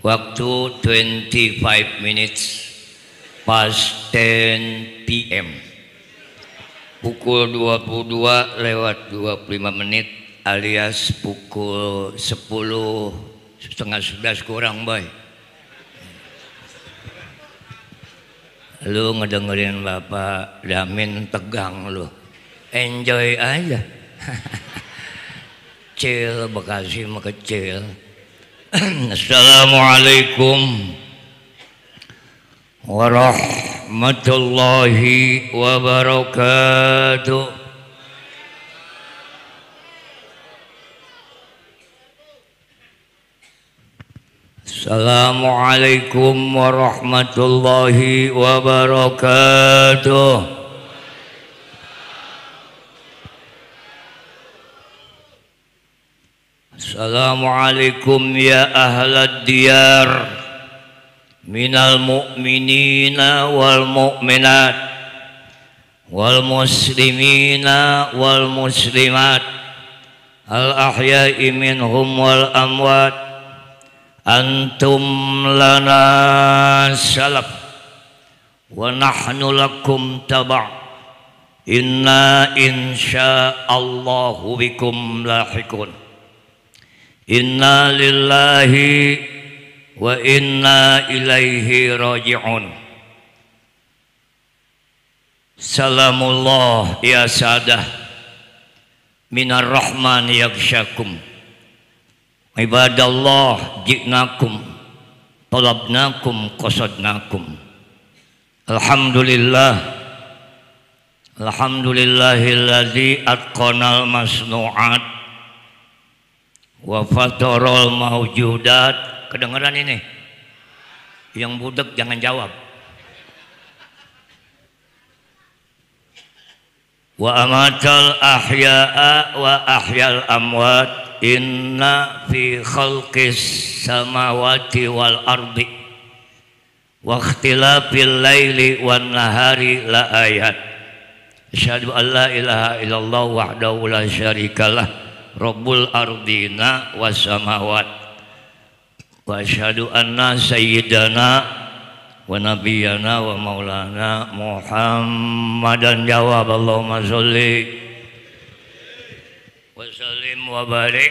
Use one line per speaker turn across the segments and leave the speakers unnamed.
Waktu 25 minutes past 10 p.m. Pukul 22 lewat 25 menit alias pukul 10:30 kurang boy. Lu ngedengerin Bapak Damin tegang lu. Enjoy aja. Kecil, Bekasi mah kecil. Assalamualaikum warahmatullahi wabarakatuh. Assalamualaikum warahmatullahi wabarakatuh. Assalamualaikum ya ahlad diyar minal mu'minina wal mu'minat wal muslimina wal muslimat al ahya'i minhum wal amwat antum lana salaf wa nahnu lakum taba' inna insya'allahu bikum lahiqun. Inna lillahi wa inna ilaihi raji'un. Salamullah ya sadah minar rahman yakshakum. Ibadallah ji'nakum talabnakum qasadnakum. Alhamdulillah, alhamdulillahilladzi atqanal masnu'at wa fatarul mawjudat. Kedengeran ini? Yang budek jangan jawab. Wa amatal ahya'a wa ahyal amwat inna fi khalqis samawati wal ardi wa ikhtilafil laili wan nahari la ayat. Asyhadu an la ilaha illallah wahdahu la syarikalah Rabbul ardina was samawat wa asyhadu anna sayyidana wa nabiyyana wa maulana Muhammadan. Jawab Allahumma sholli wa sallim wa barik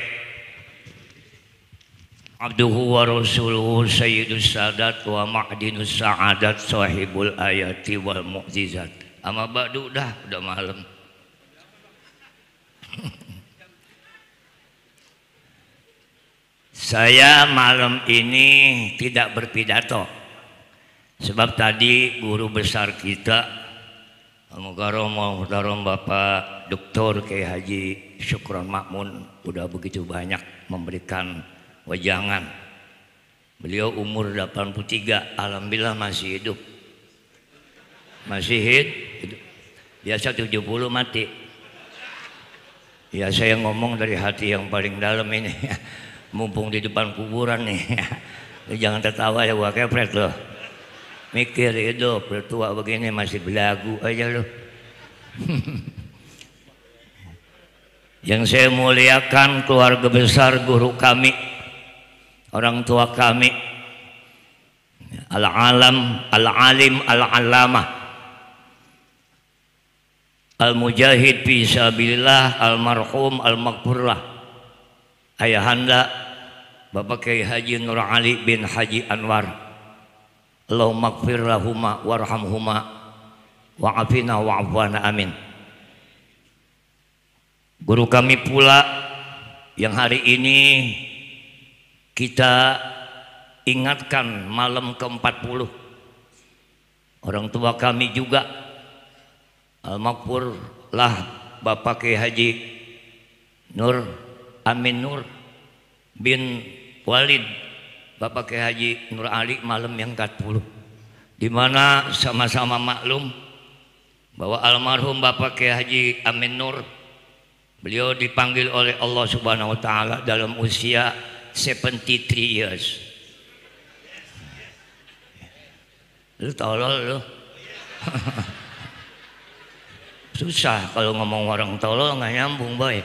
abduhu wa rasuluhu sayyidus sadat wa ma'dinus sa'adat sahibul ayati wal mu'jizat. Amma ba'du, udah malam. Saya malam ini tidak berpidato sebab tadi guru besar kita Al-Mukarram Bapak Dr. Kiai Haji Syukron Makmun udah begitu banyak memberikan wejangan. Beliau umur 83, alhamdulillah masih hidup. Masih hidup. Biasa 70 mati. Ya saya ngomong dari hati yang paling dalam ini. Mumpung di depan kuburan nih. Jangan tertawa ya, gua kepret loh. Mikir hidup bertua begini masih belagu aja loh. Yang saya muliakan keluarga besar guru kami, orang tua kami, al-alam, al-alim, al-alamah, al-mujahid fi sabilillah, al-marhum, al-maghfurlah, ayahanda Bapak Kiai Haji Nur Ali bin Haji Anwar. Allahumma ighfir lahuma warhamhuma wa'afina wa'afwana amin. Guru kami pula yang hari ini kita ingatkan malam ke-40. Orang tua kami juga al-maghfur lah Bapak Kiai Haji Nur Amin Nur bin Walid Bapak Kiai Haji Nur Ali malam yang ke-40, di mana sama-sama maklum bahwa almarhum Bapak Kiai Haji Amin Nur beliau dipanggil oleh Allah Subhanahu wa taala dalam usia 73 years. Lu tolol lu. Susah kalau ngomong orang tolol nggak nyambung boy.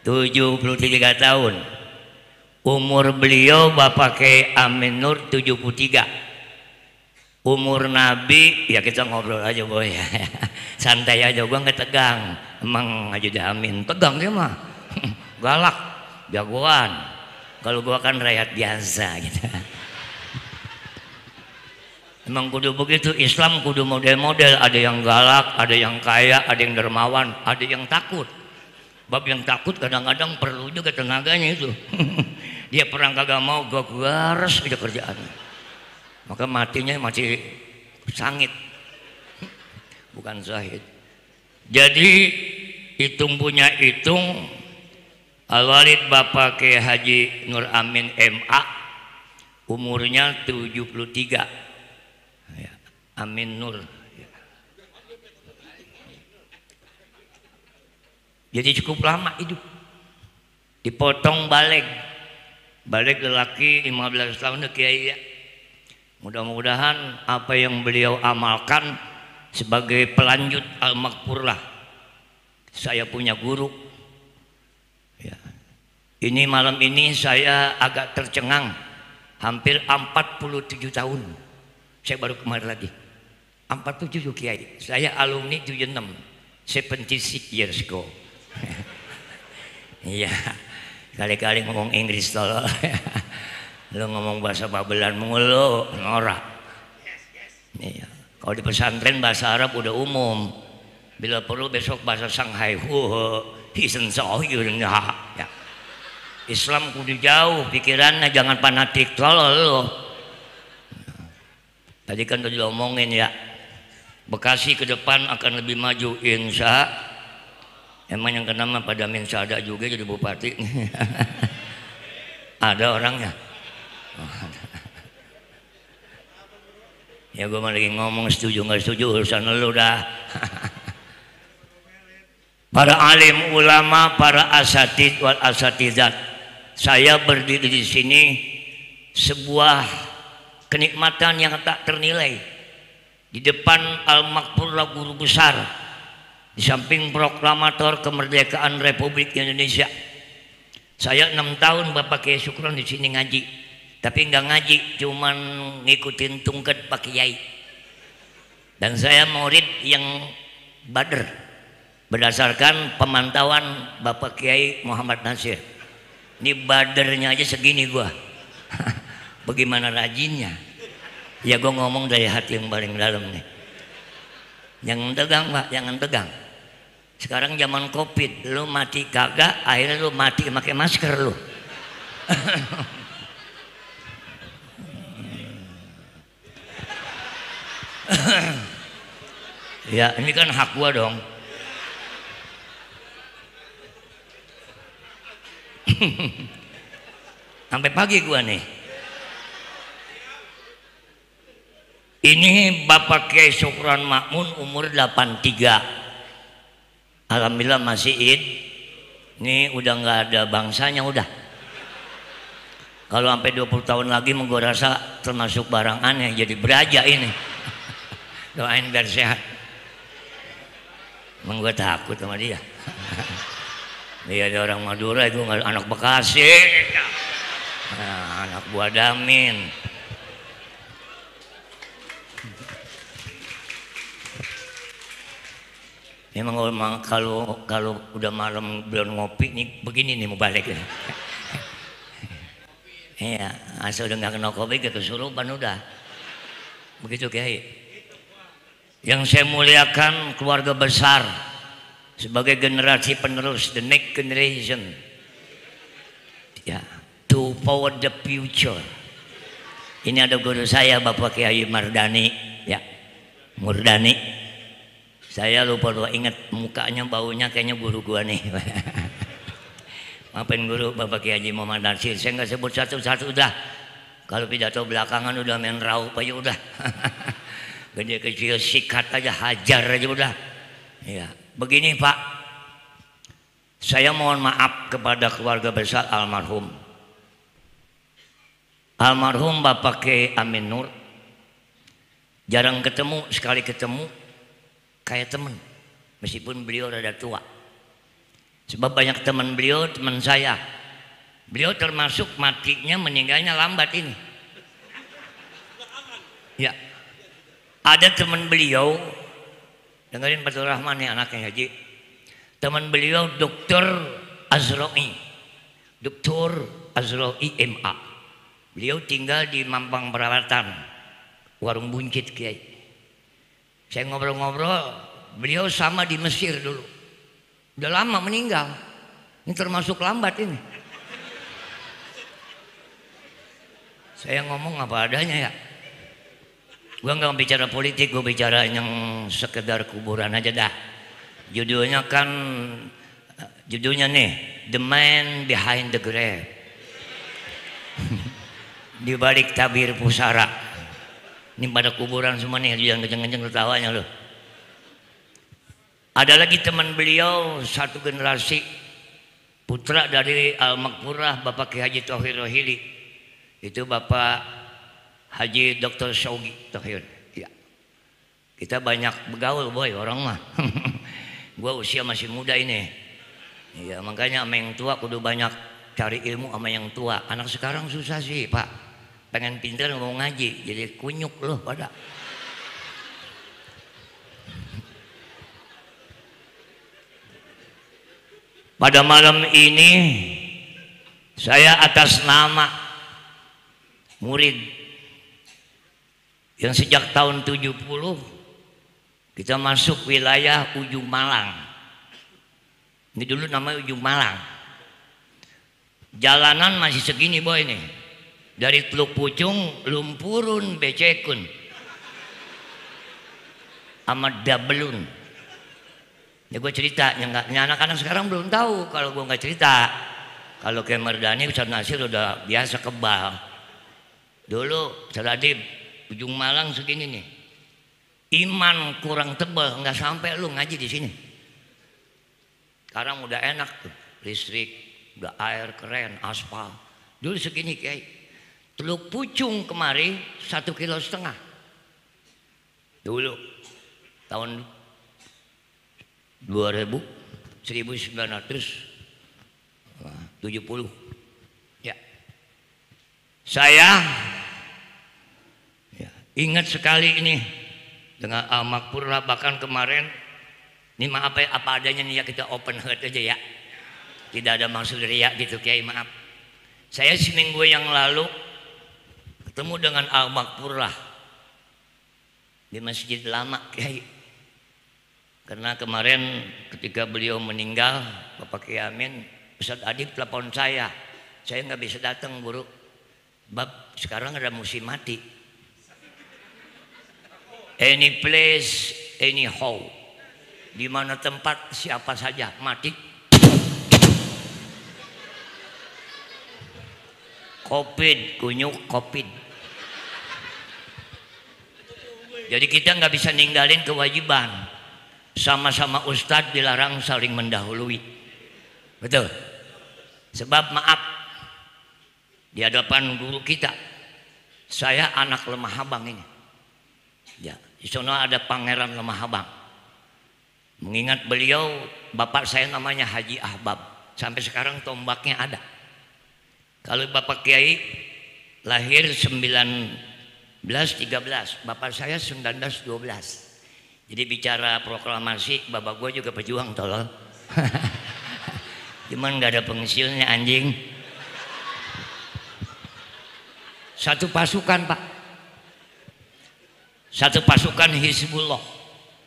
73 tahun Umur beliau Bapak Kiai Amin Nur 73. Umur Nabi, ya kita ngobrol aja boy. Santai aja, gua nggak tegang. Emang Haji Amin tegang dia mah. Galak, jagoan. Kalau gua kan rakyat biasa gitu. Emang kudu begitu, Islam kudu model-model, ada yang galak, ada yang kaya, ada yang dermawan, ada yang takut. Bab yang takut kadang-kadang perlu juga tenaganya itu. Dia perang kagak mau, garas aja kerjaan. Maka matinya mati sangit, bukan syahid. Jadi hitung punya hitung, Al-Walid Bapak Kiai Haji Nur Amin MA umurnya 73. Amin Nur. Jadi cukup lama hidup. Dipotong balik lelaki 15 tahun Kiai ya. Mudah-mudahan apa yang beliau amalkan sebagai pelanjut Al-Makfur lah. Saya punya guru ya. Ini malam ini saya agak tercengang. Hampir 47 tahun saya baru kemarin lagi 47 Kiai. Saya alumni 76, 76 years ago. Iya, kali-kali ngomong Inggris tolol. Lu ngomong bahasa Babelan mulu, norak. Iya. Kalau di pesantren bahasa Arab udah umum. Bila perlu besok bahasa Shanghai. Ya. Islam kudu jauh pikirannya, jangan fanatik tolol lu. Tadi kan udah diomongin ya, Bekasi ke depan akan lebih maju insya. Emang yang kena mah pada min sada juga jadi bupati. Ada orangnya. Ya gue lagi ngomong setuju nggak setuju urusan lu dah. Para alim ulama, para asatid wal asatizat, saya berdiri di sini sebuah kenikmatan yang tak ternilai. Di depan Al-Makfur guru besar, di samping proklamator kemerdekaan Republik Indonesia. Saya 6 tahun Bapak Kiai Syukron di sini ngaji, tapi nggak ngaji, cuman ngikutin tungket Pak Kiai. Dan saya murid yang bader berdasarkan pemantauan Bapak Kiai Muhammad Nasir. Ini badernya aja segini gua. Bagaimana rajinnya? Ya gue ngomong dari hati yang paling dalam nih. Jangan tegang Pak, jangan tegang. Sekarang zaman Covid, lu mati kagak, akhirnya lu mati pakai masker lu. Ya ini kan hak gua dong. Sampai pagi gua nih. Ini Bapak Kiai Syukron Makmun umur 83. Alhamdulillah masih id. Ini udah nggak ada bangsanya udah. Kalau sampai 20 tahun lagi gue rasa termasuk barang aneh, jadi beraja ini. Doain biar sehat. Emang gue takut sama dia. Dia ada orang Madura, itu anak Bekasi. Nah, anak buah Damin. Memang kalau udah malam belum ngopi nih begini nih mau balik ya. Iya, asal udah nggak kena kopi kesurupan udah. Begitu Kiai. Yang saya muliakan keluarga besar sebagai generasi penerus, the next generation. Ya, to power the future. Ini ada guru saya Bapak Kiai Mardani, ya, Murdani. Saya lupa ingat mukanya, baunya kayaknya guru gua nih. Maafin guru Bapak Kiai Haji Muhammad Nasir. Saya nggak sebut satu-satu udah. Kalau pidato belakangan udah main raup aja udah. Gede kecil sikat aja, hajar aja udah. Ya, begini Pak. Saya mohon maaf kepada keluarga besar almarhum. Almarhum Bapak Kiai Amin Nur. Jarang ketemu, sekali ketemu kayak teman, meskipun beliau rada tua. Sebab banyak teman beliau, teman saya Beliau termasuk matinya meninggalnya lambat ini. Ya, ada teman beliau, dengerin Fathur Rahman nih anaknya Haji. Teman beliau Dr. Azroi, Dr. Azroi MA. Beliau tinggal di Mampang Perawatan, warung buncit Kiai. Saya ngobrol-ngobrol, beliau sama di Mesir dulu. Udah lama meninggal. Ini termasuk lambat ini. Saya ngomong apa adanya ya. Gue nggak bicara politik, gue bicara yang sekedar kuburan aja dah. Judulnya nih, The Man Behind the Grave. Di balik tabir pusara. Ini pada kuburan semua nih, jangan kenceng-kenceng tertawanya loh. Ada lagi teman beliau, satu generasi, putra dari Al-Makmurah, Bapak Ki Haji Thohir Rohili. Itu Bapak Haji Dr. Shogi Thohir. Ya. Kita banyak bergaul boy orang mah. Gua usia masih muda ini. Ya, makanya sama yang tua kudu banyak cari ilmu sama yang tua. Anak sekarang susah sih, Pak. Pengen pintar mau ngaji, jadi kunyuk loh pada. Pada malam ini saya atas nama murid yang sejak tahun 70 kita masuk wilayah Ujung Malang. Ini dulu namanya Ujung Malang. Jalanan masih segini boy nih. Dari Teluk Pucung, Lumpurun, Becekun, sama Dabelun. Ya gue cerita, anak-anak sekarang belum tahu kalau gue nggak cerita. Kalau kayak Mardani, Ustaz Nasir udah biasa kebal. Dulu Saladib, Ujung Malang segini nih. Iman kurang tebal, nggak sampai lu ngaji di sini. Sekarang udah enak tuh, listrik, udah air keren, aspal. Dulu segini kayak Teluk Pucung kemari 1,5 kilo. Dulu tahun 1970. Ya. Saya ya, ingat sekali ini dengan Al-Makmurah, bahkan kemarin ini maaf ya, apa adanya nih ya, kita open heart aja ya. Tidak ada maksud riak gitu Kiai, maaf. Saya seminggu yang lalu ketemu dengan Al-Makmurah di Masjid Lama Kiai. Karena kemarin ketika beliau meninggal, Bapak Kiai Amin, Ustaz Adib telepon saya nggak bisa datang guru. Bab sekarang ada musim mati. Any place, anyhow, di mana tempat siapa saja mati. Covid, kunyuk Covid. Jadi kita nggak bisa ninggalin kewajiban. Sama-sama ustadz dilarang saling mendahului. Betul. Sebab maaf, di hadapan guru kita, saya anak Lemah Habang ini. Ya, di sana ada Pangeran Lemah Habang. Mengingat beliau, bapak saya namanya Haji Ahbab. Sampai sekarang tombaknya ada. Kalau Bapak Kiai lahir 1913, bapak saya 1912. Jadi bicara proklamasi, bapak gue juga pejuang tolol. Cuman gak ada pensiunnya anjing. Satu pasukan Pak, satu pasukan Hizbullah,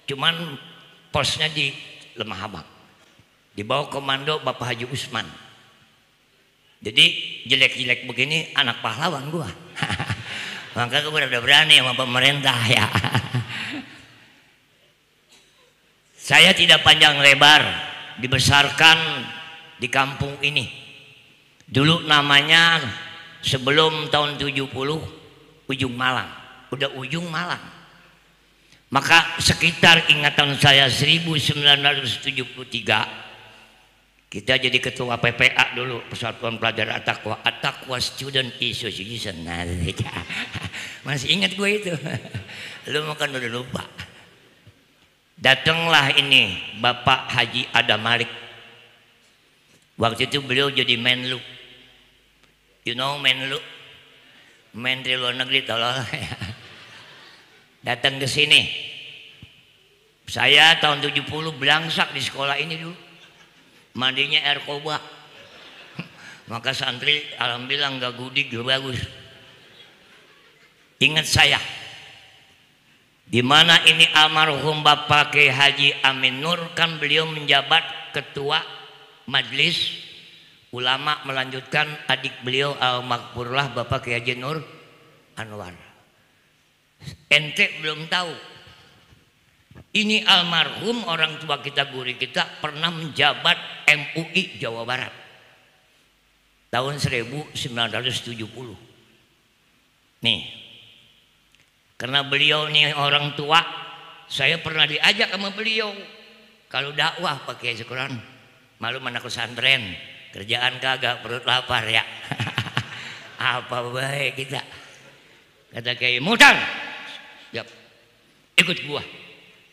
cuman posnya di Lemah Habang, di bawah komando Bapak Haji Usman. Jadi jelek-jelek begini anak pahlawan gua. Maka gua udah berani sama pemerintah ya. Saya tidak panjang lebar, dibesarkan di kampung ini. Dulu namanya sebelum tahun 70 Ujung Malang, udah Ujung Malang. Maka sekitar ingatan saya 1973 kita jadi ketua PPA dulu, Persatuan Pelajar At-Taqwa Student Association. Nah, masih ingat gue itu. Lu makan udah lupa. Datanglah ini Bapak Haji Adam Malik. Waktu itu beliau jadi Menlu. You know Menlu, Menteri Luar Negeri tolol. Datang ke sini. Saya tahun 70 belangsak di sekolah ini dulu. Mandinya air koba. Maka santri alhamdulillah nggak gudik, bagus. Ingat saya, di mana ini almarhum Bapak Kiai Haji Amin Nur, kan beliau menjabat ketua majelis ulama, melanjutkan adik beliau almarhumlah Bapak Kiai Haji Nur Anwar. Ente belum tahu, ini almarhum orang tua kita, guru kita pernah menjabat MUI Jawa Barat tahun 1970. Nih, karena beliau nih orang tua, saya pernah diajak sama beliau kalau dakwah pakai Syukron. Malu anak pesantren, kerjaan kagak, perut lapar ya. Apa baik kita. Kata Kiai, Mutar, yap, ikut gua.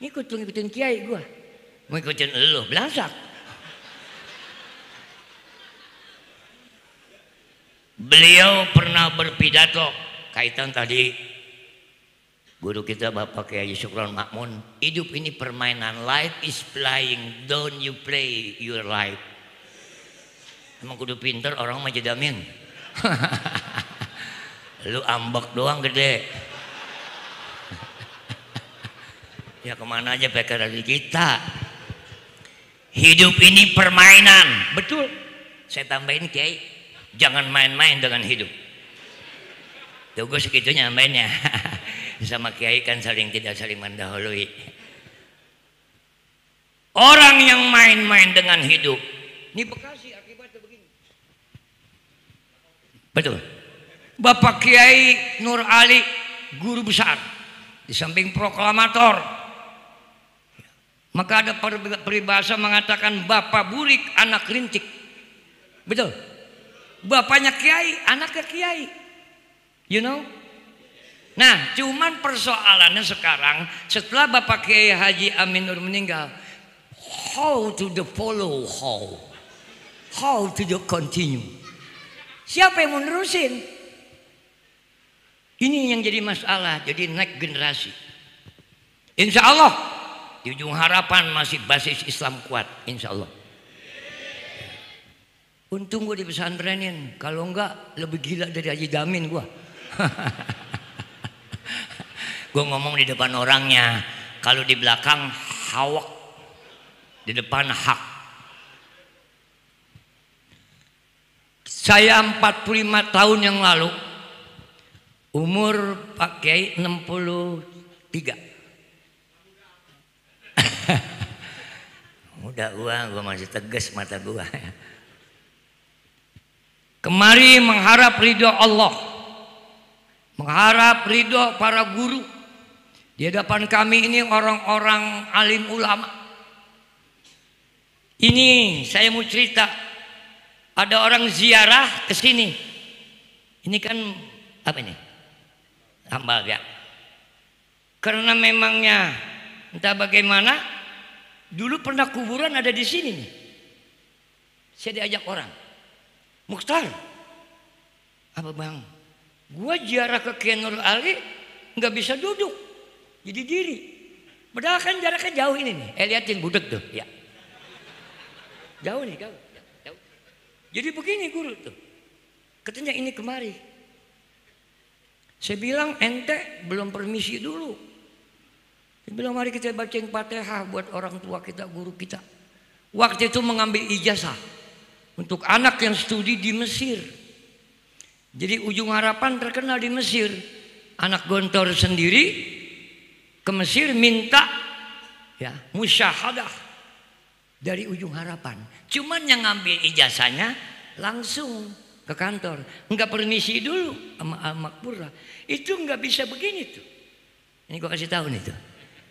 Ngikutin Kiai gua. Mau ikutin elu, belangsak. Beliau pernah berpidato kaitan tadi guru kita Bapak Kiai Syukron Makmun, hidup ini permainan, life is playing, don't you play your life. Emang kudu pinter orang mah jadamin. Lu ambek doang gede. Ya kemana aja pakai dari kita. Hidup ini permainan, betul. Saya tambahin Kiai, jangan main-main dengan hidup. Tuh gue segitunya mainnya. Sama Kiai kan tidak saling mendahului. Orang yang main-main dengan hidup, ini Bekasi akibatnya begini. Betul. Bapak Kiai Nur Ali, guru besar, di samping proklamator. Maka ada peribahasa mengatakan bapak burik, anak rintik. Betul. Bapaknya Kiai, anaknya Kiai. You know? Nah, cuman persoalannya sekarang setelah Bapak Kiai Haji Amin Nur meninggal, how to the follow, how to the continue. Siapa yang mau nerusin? Ini yang jadi masalah, jadi naik generasi. Insya Allah di ujung harapan masih basis Islam kuat, insya Allah. Untung gue di pesantrenin, kalau enggak lebih gila dari Haji Damin gue. Gue ngomong di depan orangnya, kalau di belakang hawak, di depan hak. Saya 45 tahun yang lalu, umur Pak Kiai 63. Udah gue masih tegas mata gue. Kemari mengharap ridho Allah, mengharap ridho para guru. Di hadapan kami ini orang-orang alim ulama. Ini saya mau cerita, ada orang ziarah ke sini. Ini kan apa ini? Tambal ya. Karena memangnya entah bagaimana, dulu pernah kuburan ada di sini nih. Saya diajak orang, Mukhtar, apa bang? Gua ziarah ke Kiai Nur Ali nggak bisa duduk, jadi diri. Padahal kan jaraknya jauh ini nih. Liatin budek tuh, ya. Jauh nih, jauh. Jadi begini guru tuh. Katanya ini kemari. Saya bilang ente belum permisi dulu. Saya bilang mari kita bacain Fatihah buat orang tua kita, guru kita. Waktu itu mengambil ijazah untuk anak yang studi di Mesir. Jadi ujung harapan terkenal di Mesir. Anak Gontor sendiri ke Mesir minta ya musyahadah dari ujung harapan. Cuman yang ngambil ijazahnya langsung ke kantor, enggak permisi dulu sama Al-Makpurah. Itu enggak bisa begini tuh. Ini gua kasih tahu nih tuh.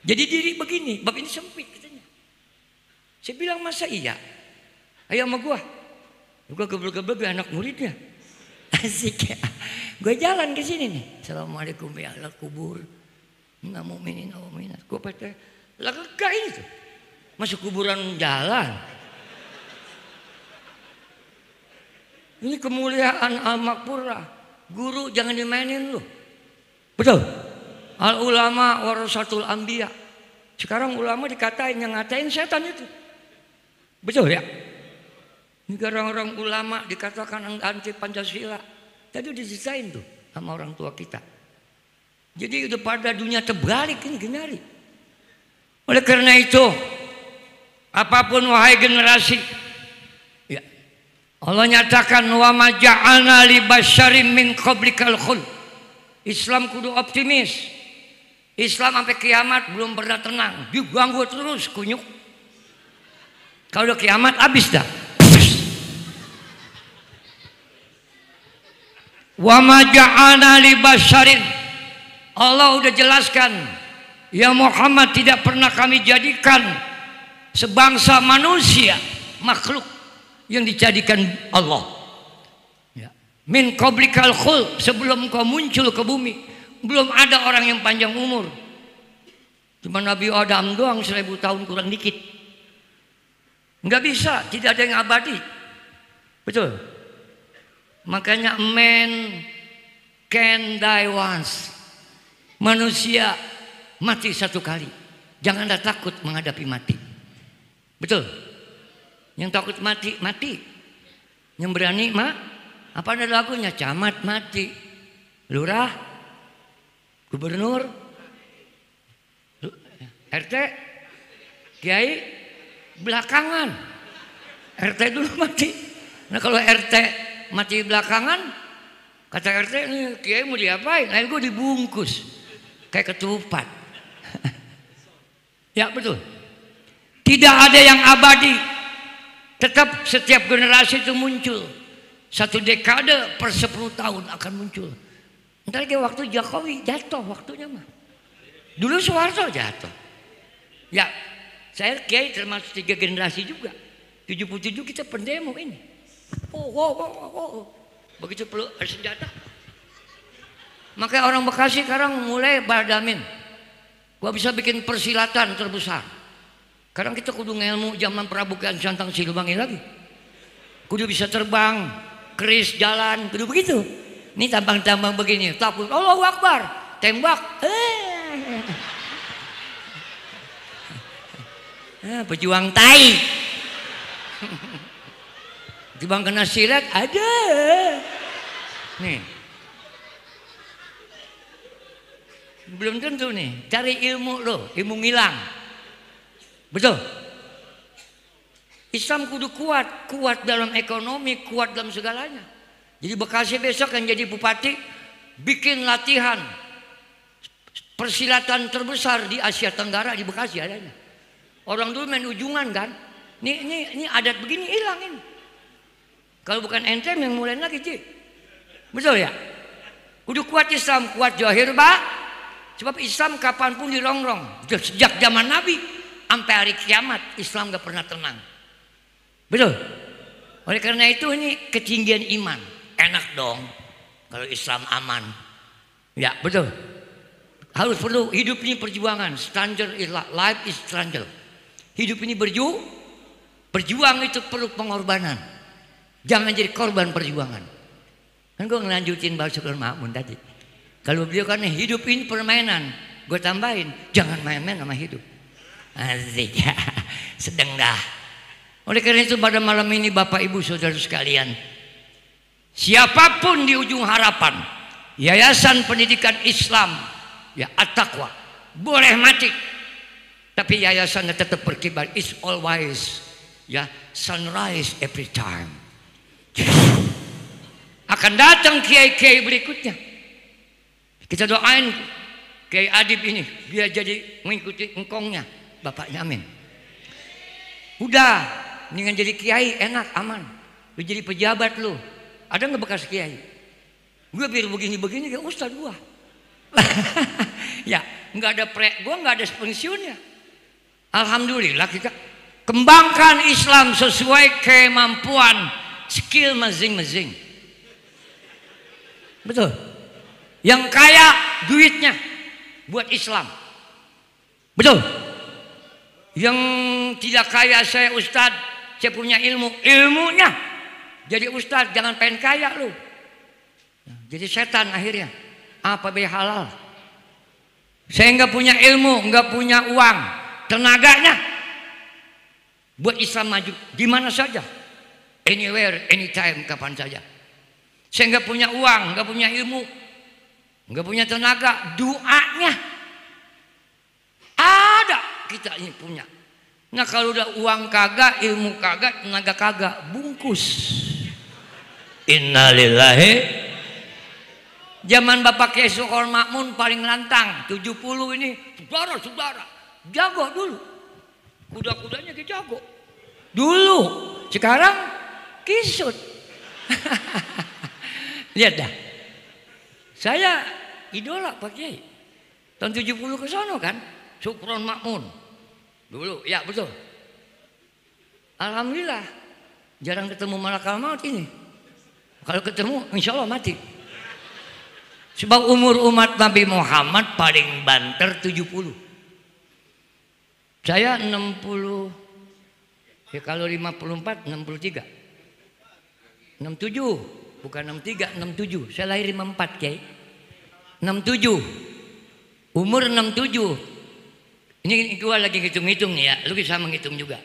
Jadi diri begini, bab ini sempit katanya. Saya bilang masa iya? Ayo sama gua. Gua gebel-gebel anak muridnya. Asik ya. Gue jalan ke sini nih. Assalamualaikum ya Allah kubur. Enggak mukminin mu'minat. Gue pada lega ini tuh. Masuk kuburan jalan. Ini kemuliaan al-makfurah. Guru jangan dimainin lu. Betul. Al ulama warasatul anbiya. Sekarang ulama dikatain, yang ngatain setan itu. Betul ya? Ini orang-orang ulama dikatakan anti Pancasila. Tadi diceritain tuh sama orang tua kita. Jadi udah pada dunia terbalik ini gini. Oleh karena itu, apapun wahai generasi, ya, Allah nyatakan wa ma ja'alna li basyarin min qablikal khuld. Islam kudu optimis. Islam sampai kiamat belum pernah tenang, diganggu terus kunyuk. Kalau udah kiamat habis dah. Wa ma ja'alna li basyarin, Allah udah jelaskan, ya Muhammad, tidak pernah kami jadikan sebangsa manusia makhluk yang dijadikan Allah. Ya. Min qablikal khuld, sebelum kau muncul ke bumi belum ada orang yang panjang umur. Cuma Nabi Adam doang 1000 tahun kurang dikit. Enggak bisa, tidak ada yang abadi. Betul. Makanya man can die once. Manusia mati satu kali. Janganlah takut menghadapi mati. Betul. Yang takut mati, mati. Yang berani, apa ada lagunya? Camat mati, lurah, gubernur, RT, kiai, belakangan. RT dulu mati. Nah kalau RT mati belakangan, kata RT, kiai mau diapain? Akhirnya gue dibungkus kayak ketupat. Ya betul. Tidak ada yang abadi. Tetap setiap generasi itu muncul. Satu dekade per 10 tahun akan muncul. Ntar ke waktu Jokowi jatuh waktunya mah. Dulu Soeharto jatuh. Ya, saya kiai termasuk 3 generasi juga. 77 kita pendemo ini. Begitu perlu senjata. Makanya orang Bekasi sekarang mulai badamin. Gua bisa bikin persilatan terbesar. Sekarang kita kudu ngelmu zaman Prabu Kian Santang Silbangi lagi. Kudu bisa terbang, keris jalan, kudu begitu. Ini tambang-tambang begini, takut Allahu Akbar, tembak. Pejuang tai. Dibang kena silat ada. Nih. Belum tentu nih, cari ilmu lo, ilmu ngilang. Betul. Islam kudu kuat, kuat dalam ekonomi, kuat dalam segalanya. Jadi Bekasi besok yang jadi bupati bikin latihan persilatan terbesar di Asia Tenggara di Bekasi adanya. Orang dulu main ujungan kan. Ini adat begini hilang ini. Kalau bukan ente yang mulai lagi Ci. Betul ya? Kudu kuat Islam, kuat Johir Pak. Sebab Islam kapanpun dirongrong. Sejak zaman Nabi sampai hari kiamat Islam gak pernah tenang. Betul? Oleh karena itu ini ketinggian iman. Enak dong kalau Islam aman. Ya betul. Harus perlu hidup ini perjuangan. Struggle is life is struggle. Hidup ini berjuang itu perlu pengorbanan. Jangan jadi korban perjuangan. Kan gue ngelanjutin Pak Syukur Makmun tadi. Kalau beliau kan hidup ini permainan, gue tambahin jangan main-main sama hidup. Asik ya, sedang dah. Oleh karena itu pada malam ini Bapak Ibu Saudara sekalian, siapapun di ujung harapan, Yayasan Pendidikan Islam, ya At-Taqwa, boleh mati, tapi yayasannya tetap berkibar. It's always, ya sunrise every time. Akan datang kiai-kiai berikutnya. Kita doain Kiai Adib ini biar jadi mengikuti engkongnya bapaknya, amin. Udah dengan jadi kiai enak aman. Lu jadi pejabat lu. Ada nggak bekas kiai? Gue biar begini-begini kayak ustad gua. Ya nggak ada gua nggak ada pensiunnya. Alhamdulillah kita kembangkan Islam sesuai kemampuan, skill masing-masing. Betul. Yang kaya duitnya buat Islam. Betul. Yang tidak kaya saya ustadz, saya punya ilmu, ilmunya Jadi ustadz jangan pengen kaya lu. Jadi setan akhirnya. Apa be halal? Saya nggak punya ilmu, nggak punya uang, tenaganya buat Islam maju di mana saja, anywhere, anytime, kapan saja. Saya nggak punya uang, nggak punya ilmu, nggak punya tenaga, doanya ada, kita ini punya. Nah kalau udah uang kagak, ilmu kagak, tenaga kagak, bungkus. Innalillahi. Zaman Bapak Kiai Syukron Makmun paling lantang 70 ini, saudara-saudara jago dulu, kuda-kudanya jago dulu, sekarang kisut. Lihat dah, saya idola Pak Kiai tahun 70 ke sono kan, Syukron Makmun dulu, ya betul. Alhamdulillah jarang ketemu malakal maut ini, kalau ketemu insya Allah mati. Sebab umur umat Nabi Muhammad paling banter 70. Saya 60, ya kalau 54, 63. 67, bukan 63, 67. Saya lahir 54, Kiai. 67. Umur 67. Ini gua lagi hitung-hitung nih ya, lu bisa menghitung juga.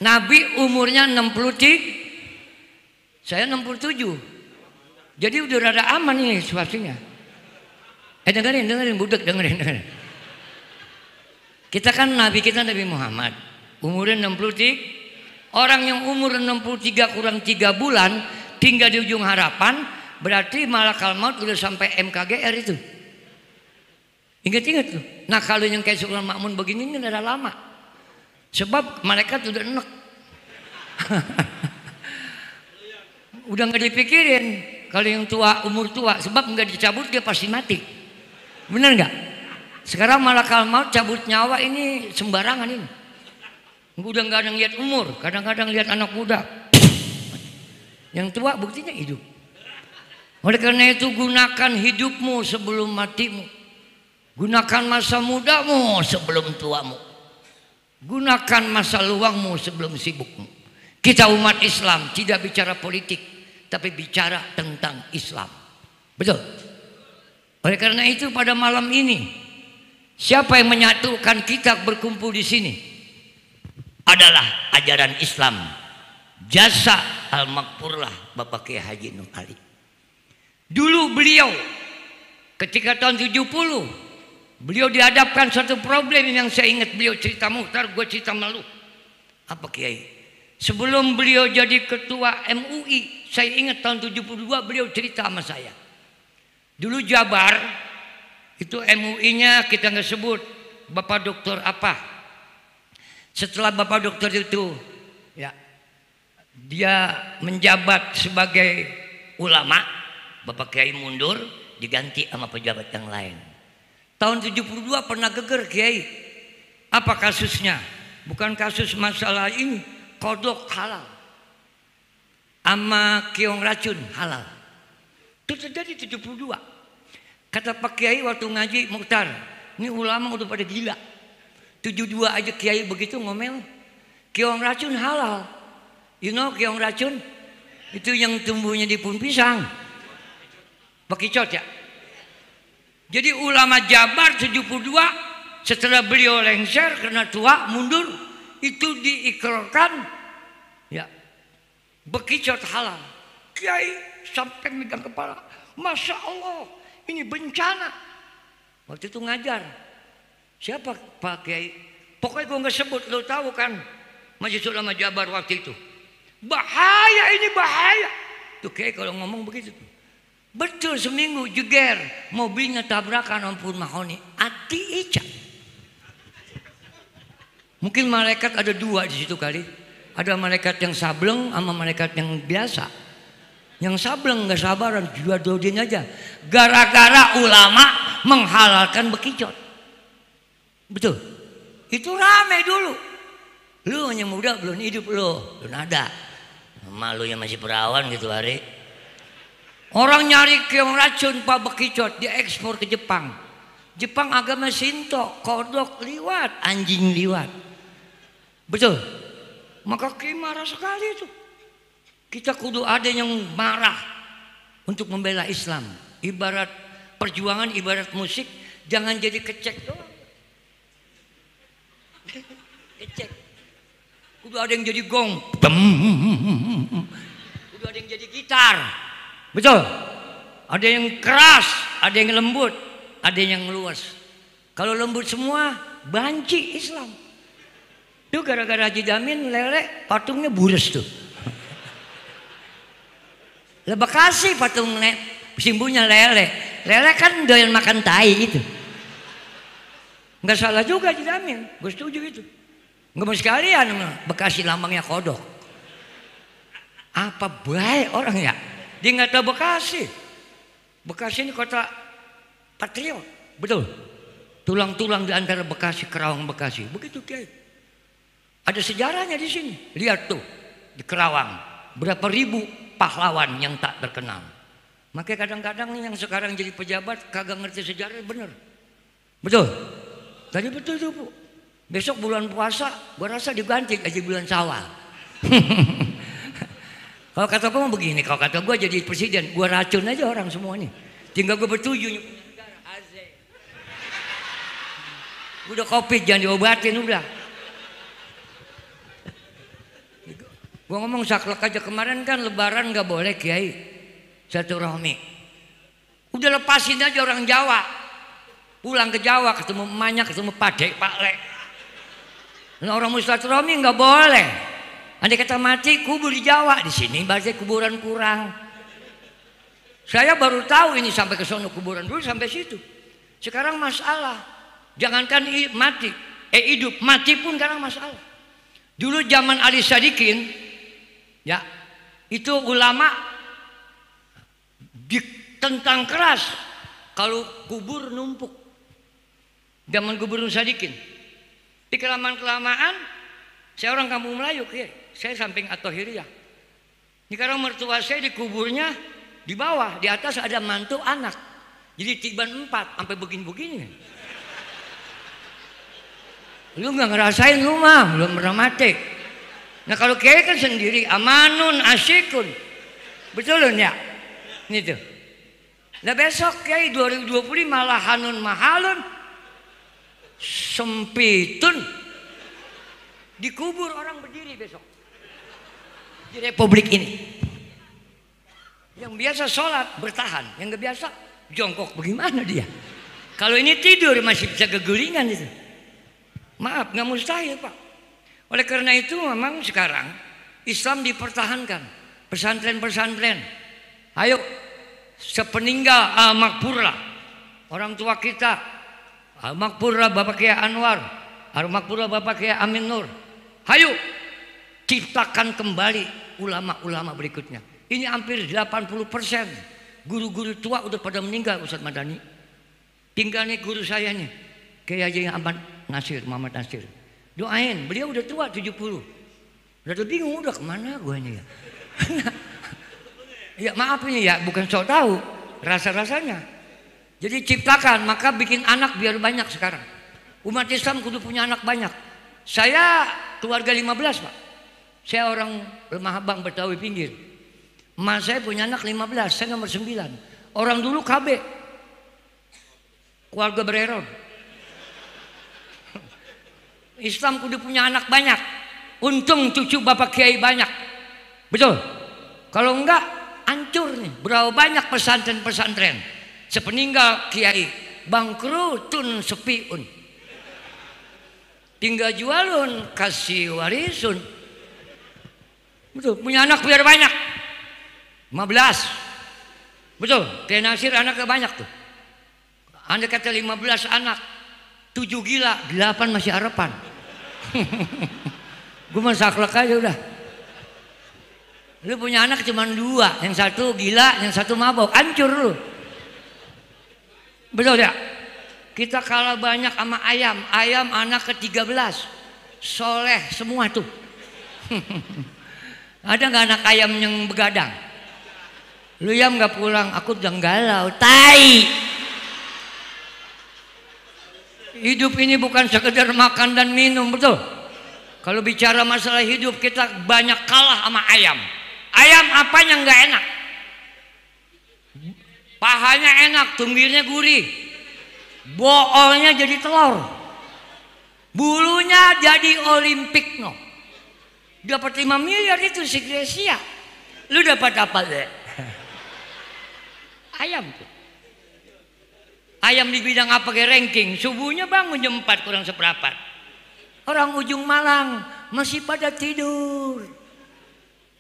Nabi umurnya 63. Saya 67. Jadi udah rada aman ini situasinya. Dengerin, budak dengerin. Kita kan Nabi kita Nabi Muhammad, umurnya 63. Orang yang umur 63 kurang 3 bulan tinggal di ujung harapan, berarti malakal maut udah sampai MKGR itu. Ingat tuh. Nah kalau yang kayak Syukron Makmun begini ini udah lama. Sebab malaikat udah enek. Udah nggak dipikirin. Kalau yang tua, umur tua, sebab nggak dicabut dia pasti mati. Bener nggak? Sekarang malakal maut cabut nyawa ini sembarangan ini. Udah nggak ada ngeliat umur, kadang-kadang lihat anak muda. Yang tua buktinya hidup. Oleh karena itu gunakan hidupmu sebelum matimu. Gunakan masa mudamu sebelum tuamu. Gunakan masa luangmu sebelum sibukmu. Kita umat Islam tidak bicara politik, tapi bicara tentang Islam. Betul. Oleh karena itu pada malam ini siapa yang menyatukan kita berkumpul di sini adalah ajaran Islam. Jasa al-Maghfurlah Bapak Kiai Haji Nur Ali. Dulu beliau ketika tahun 70 beliau dihadapkan satu problem yang saya ingat beliau cerita Muhtar, gue cerita malu. Apa Kiai? Sebelum beliau jadi ketua MUI, saya ingat tahun 72 beliau cerita sama saya. Dulu Jabar itu MUI-nya kita nggak sebut Bapak Dokter apa. Setelah Bapak Dokter itu, ya dia menjabat sebagai ulama, Bapak Kiai mundur, diganti sama pejabat yang lain. Tahun 72 pernah geger Kiai. Apa kasusnya? Bukan kasus masalah ini. Kodok halal sama keong racun halal. Itu terjadi 72. Kata Pak Kiai waktu ngaji Mukhtar, ini ulama udah pada gila. 72 aja Kiai begitu ngomel. Keong racun halal. You know keong racun? Itu yang tumbuhnya di pohon pisang. Bekicot ya. Jadi ulama Jabar 72 setelah beliau lengser karena tua mundur, itu diikrarkan ya bekicot halal. Kiai sampai megang kepala, Masya Allah ini bencana. Waktu itu ngajar siapa Pak Kiai, pokoknya gue nggak sebut, lo tahu kan Majelis Ulama Jabar waktu itu. Bahaya ini bahaya. Tuh Kiai kalau ngomong begitu tuh. Betul, seminggu jeger mobilnya tabrakan ampun mahoni ati ica. Mungkin malaikat ada dua di situ kali. Ada malaikat yang sableng sama malaikat yang biasa. Yang sableng nggak sabaran, dua-duanya aja. Gara-gara ulama menghalalkan bekicot. Betul. Itu rame dulu. Lu yang muda belum hidup lu, belum ada. Malu yang masih perawan gitu hari. Orang nyari keong racun Pak bekicot, dia ekspor ke Jepang. Jepang agama Shinto, kodok liwat, anjing liwat. Betul. Maka Kiai marah sekali itu. Kita kudu ada yang marah untuk membela Islam. Ibarat perjuangan, ibarat musik, jangan jadi kecek doang. Kecek. Kudu ada yang jadi gong. Kudu ada yang jadi gitar. Betul? Ada yang keras, ada yang lembut, ada yang luas. Kalau lembut semua, banci Islam. Itu gara-gara Haji Jamin lele patungnya bures tuh. Lah Bekasi patung simbunya lele. Lele kan doyan makan tai itu. Enggak salah juga Haji Jamin, gue setuju itu. Enggak mau sekalian Bekasi lambangnya kodok. Apa baik orang ya? Dia nggak tahu Bekasi. Bekasi ini kota patriot, betul. Tulang-tulang di antara Bekasi, Kerawang, Bekasi, begitu Kiai. Ada sejarahnya di sini. Lihat tuh di Kerawang berapa ribu pahlawan yang tak terkenal. Makanya kadang-kadang nih yang sekarang jadi pejabat kagak ngerti sejarah, bener. Betul. Tadi betul tuh Bu. Besok bulan puasa, gua rasa diganti aja bulan Syawal. Kalau kata gua begini, kalau kata gua jadi presiden, gua racun aja orang semua nih. Tinggal gua bertujuh punya negara, azek. Udah Covid jangan diobatin udah. Gua ngomong saklek aja kemarin kan lebaran nggak boleh Kiai silaturahmi. Udah lepasin aja orang Jawa. Pulang ke Jawa ketemu emaknya, ketemu Pak Le. Nah, orang silaturahmi nggak boleh. Andai kata mati kubur di Jawa, di sini berarti kuburan kurang. Saya baru tahu ini sampai ke sono kuburan dulu sampai situ. Sekarang masalah. Jangankan mati, hidup, mati pun sekarang masalah. Dulu zaman Ali Sadikin, ya, itu ulama ditentang keras kalau kubur numpuk. Zaman Gubernur Sadikin. Di kelamaan-kelamaan, saya orang kampung Melayu, saya samping At-Tahiriyah. Ini karena mertua saya di kuburnya di bawah, di atas ada mantu anak. Jadi tiban 4 sampai begini-begini. Lu nggak ngerasain lu mah, belum pernah mati. Nah kalau Kiai kan sendiri, amanun asyikun, betul loh ya? Ini tuh. Nah besok Kiai 2025 lahanun mahalun, sempitun, dikubur orang berdiri besok di Republik ini. Yang biasa sholat bertahan, yang nggak biasa jongkok. Bagaimana dia? Kalau ini tidur masih bisa kegulingan itu. Maaf, nggak mustahil Pak. Oleh karena itu memang sekarang Islam dipertahankan. Pesantren-pesantren. Ayo sepeninggal Al-Makpurlah, orang tua kita, Al-Makpurlah Bapak Kiai Anwar, Al-Makpurlah Bapak Kiai Amin Nur. Ayo ciptakan kembali ulama-ulama berikutnya. Ini hampir 80%. Guru-guru tua udah pada meninggal Ustaz Madani. Tinggal nih guru saya nih, Kiai Haji Ahmad Nasir, Muhammad Nasir. Doain, beliau udah tua 70. Udah bingung udah kemana gue ini ya. Ya maaf ini ya, bukan sok tahu rasa-rasanya. Jadi ciptakan, maka bikin anak biar banyak sekarang. Umat Islam kudu punya anak banyak. Saya keluarga 15 Pak. Saya orang Lemah Abang Betawi pinggir. Mas saya punya anak 15, saya nomor 9. Orang dulu KB, keluarga Bereron. Islam kudu punya anak banyak. Untung cucu Bapak Kiai banyak. Betul? Kalau enggak, hancur nih. Berapa banyak pesantren-pesantren. Sepeninggal Kiai, bangkrutun sepiun. Tinggal jualun, kasih warisun. Betul, punya anak biar banyak. 15. Betul, Kiai Nasir anaknya banyak tuh. Anda kata 15 anak, 7 gila, 8 masih harapan. Gue mah saklek aja udah. Lu punya anak cuma 2, yang satu gila, yang satu mabok, hancur lu. Betul ya? Kita kalah banyak sama ayam. Ayam anak ke-13, soleh semua tuh. Ada nggak anak ayam yang begadang? Lu Yam nggak pulang, aku udah galau, tai. Hidup ini bukan sekedar makan dan minum, betul? Kalau bicara masalah hidup kita banyak kalah sama ayam. Ayam apanya nggak enak? Pahanya enak, tumbirnya gurih, boolnya jadi telur, bulunya jadi olimpik no. Dapat 5 miliar itu si Gresia. Lu dapat apa deh? Ayam tuh. Ayam di bidang apa ke ranking? Subuhnya bangun jam 4 kurang seperempat. Orang ujung Malang masih pada tidur.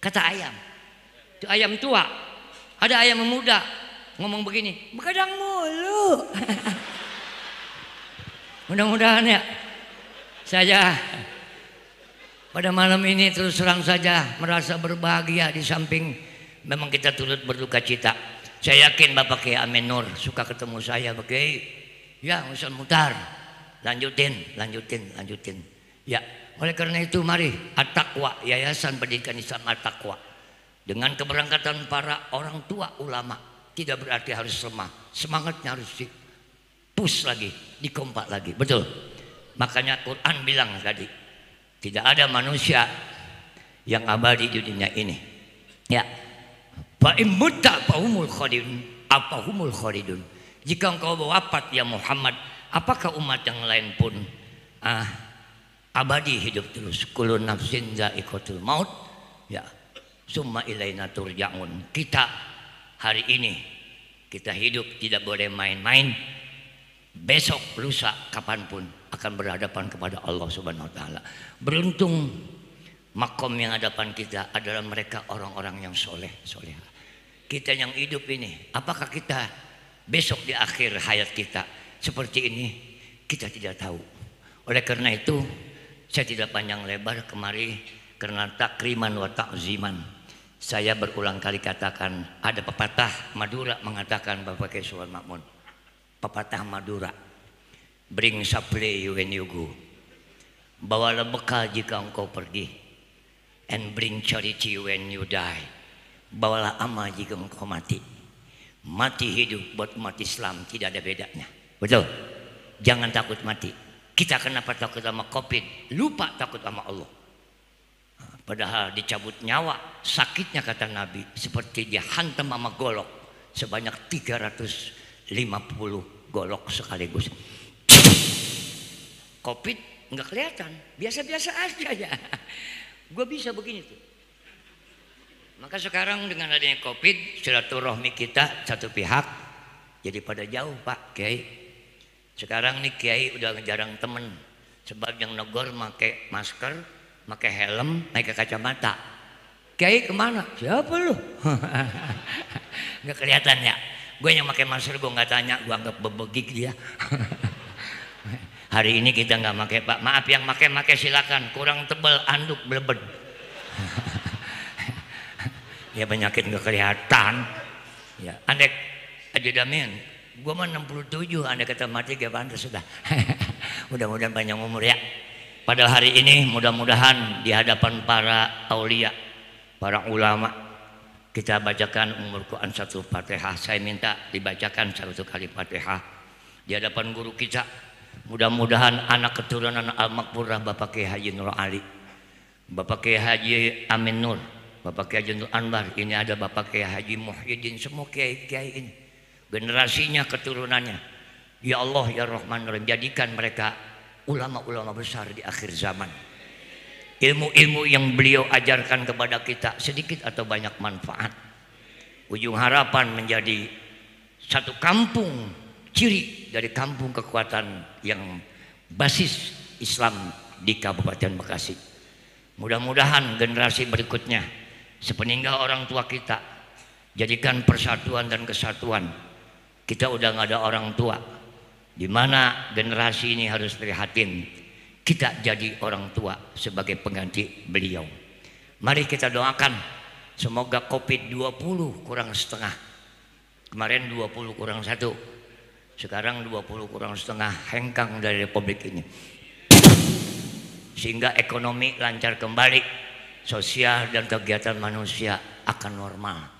Kata ayam. Itu ayam tua. Ada ayam muda ngomong begini, begadang mulu. Mudah-mudahan ya saya pada malam ini terus terang saja merasa berbahagia di samping memang kita turut berduka cita. Saya yakin Bapak Kiai Amin Nur suka ketemu saya, Pak Kiai. Ya, Ustaz Muhtar. Lanjutin. Ya, oleh karena itu mari At-Taqwa, Yayasan Pendidikan Islam At-Taqwa. Dengan keberangkatan para orang tua ulama, tidak berarti harus lemah. Semangatnya harus di-push lagi, dikompak lagi. Betul. Makanya Quran bilang tadi, tidak ada manusia yang abadi di dunia ini. Ya. Fa immutta fahumul khalidun. Jika engkau wafat ya Muhammad, apakah umat yang lain pun abadi hidup terus? Kullu nafsin za'iqatul maut. Ya. Summa ilaina turja'un. Kita hari ini kita hidup tidak boleh main-main. Besok, lusa, kapanpun akan berhadapan kepada Allah Subhanahu wa taala. Beruntung makom yang hadapan kita adalah mereka orang-orang yang soleh. Kita yang hidup ini, apakah kita besok di akhir hayat kita seperti ini? Kita tidak tahu. Oleh karena itu saya tidak panjang lebar kemari karena takriman wa ta'ziman. Saya berulang kali katakan, ada pepatah Madura mengatakan, Bapak Kiai Sulaiman Makmun, pepatah Madura, bring supply when you go, bawalah bekal jika engkau pergi, and bring charity when you die, bawalah amal jika engkau mati. Mati hidup buat umat Islam tidak ada bedanya. Betul? Jangan takut mati. Kita kenapa takut sama COVID? Lupa takut sama Allah. Padahal dicabut nyawa, sakitnya kata Nabi seperti dihantam sama golok sebanyak 350 golok sekaligus. COVID nggak kelihatan, biasa-biasa aja ya. Gue bisa begini tuh. Maka sekarang dengan adanya COVID, silaturahmi kita satu pihak jadi pada jauh Pak Kiai. Sekarang nih Kiai udah jarang temen, sebab yang negor pakai masker, pakai helm, pakai kacamata. Kiai kemana? Siapa lu? Nggak kelihatan ya. Gue yang pakai masker gue nggak tanya, gue anggap bebegik dia. Hari ini kita nggak pakai Pak. Maaf yang pakai silakan. Kurang tebal, anduk blebed. Ya penyakit nggak kelihatan. Ya, andek aja damin. Gue mah 67, andai kata mati gak pantas sudah. Mudah-mudahan panjang umur ya. Pada hari ini mudah-mudahan di hadapan para aulia, para ulama, kita bacakan umur Quran satu Fatihah. Saya minta dibacakan satu kali Fatihah di hadapan guru kita. Mudah-mudahan anak keturunan Al-Makmurah Bapak Kiai Haji Nur Ali, Bapak Kiai Haji Amin Nur, Bapak Kiai Haji Nur Anwar, ini ada Bapak Kiai Haji Muhyiddin, semua kiai-kiai ini generasinya, keturunannya. Ya Allah ya Rahman Rahim, jadikan mereka ulama-ulama besar di akhir zaman. Ilmu-ilmu yang beliau ajarkan kepada kita sedikit atau banyak manfaat. Ujung harapan menjadi satu kampung, ciri dari kampung kekuatan yang basis Islam di Kabupaten Bekasi. Mudah-mudahan generasi berikutnya sepeninggal orang tua kita jadikan persatuan dan kesatuan. Kita udah nggak ada orang tua, di mana generasi ini harus prihatin. Kita jadi orang tua sebagai pengganti beliau. Mari kita doakan semoga COVID-20 kurang setengah. Kemarin 20 kurang 1, sekarang 20 kurang setengah hengkang dari Republik ini. Sehingga ekonomi lancar kembali, sosial dan kegiatan manusia akan normal.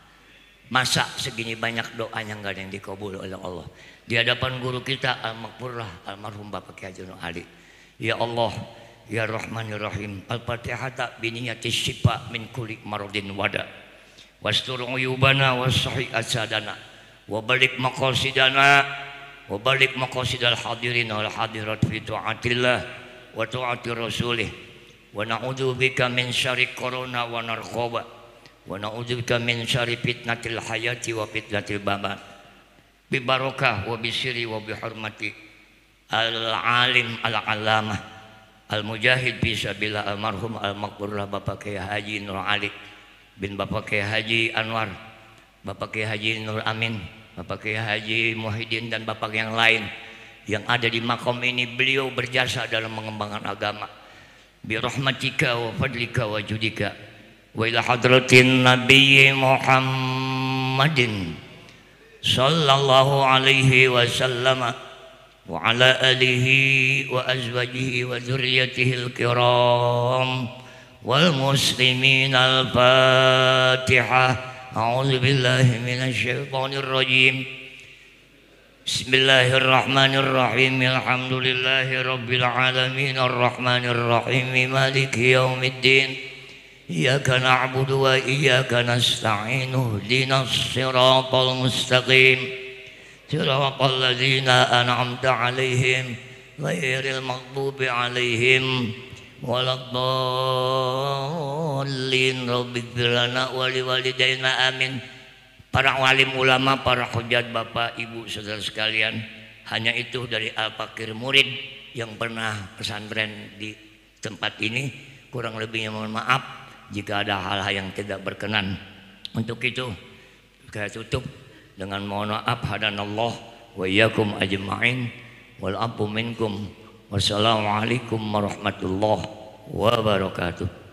Masa segini banyak doanya nggak ada yang dikabul oleh Allah. Di hadapan guru kita Al-Makmurah almarhum Bapak Kiai Haji Nur Ali. Ya Allah, ya Rahman ya Rahim. Al-Fatihah biniyati syifa min kulli maradin wada. wastur uyubana wasahi asadana wa balik maqasidana wa balik maqasidal hadirin wal hadirat fi taatillah wa taati rasulih wa na'udzubika min syarri corona wa narkoba wa na'udzubika min syarri fitnatil hayati wa fitnatil mamat bi barakah wa bisiri wa bi hurmati al-alim al-alamah al-mujahid fisabilillah almarhum al-maqburlah Bapak Kiai Haji Nur Ali bin Bapak Kiai Haji Anwar, Bapak Kiai Haji Nur Amin, Bapak Kiai Haji Muhyiddin dan Bapak yang lain yang ada di makom ini. Beliau berjasa dalam mengembangkan agama. Bi rahmatika wa fadlika wa judika wa ila hadratin nabiyyi Muhammadin sallallahu alaihi wasallam wa ala alihi wa azwajihi wa dzurriyyatihil kiram wal muslimin al-fatihah. A'udzu billahi minasy syaithanir rajim. Bismillahirrahmanirrahim. Alhamdulillahi rabbil alamin arrahmanir rahim maliki yaumiddin. Iyyaka na'budu wa iyyaka nasta'in. Ihdinas siratal mustaqim. Siratal ladzina an'amta 'alaihim ghairil maghdubi 'alaihim waladdallin. Rabbighfir lana wa liwalidayna amin. Para walim ulama, para hujat, bapak, ibu, saudara sekalian, hanya itu dari Al-Fakir murid yang pernah pesantren di tempat ini. Kurang lebihnya mohon maaf jika ada hal-hal yang tidak berkenan. Untuk itu saya tutup dengan mohon maaf. Hadanallah wa iyyakum ajma'in wal afu minkum. Wassalamualaikum warahmatullahi wabarakatuh.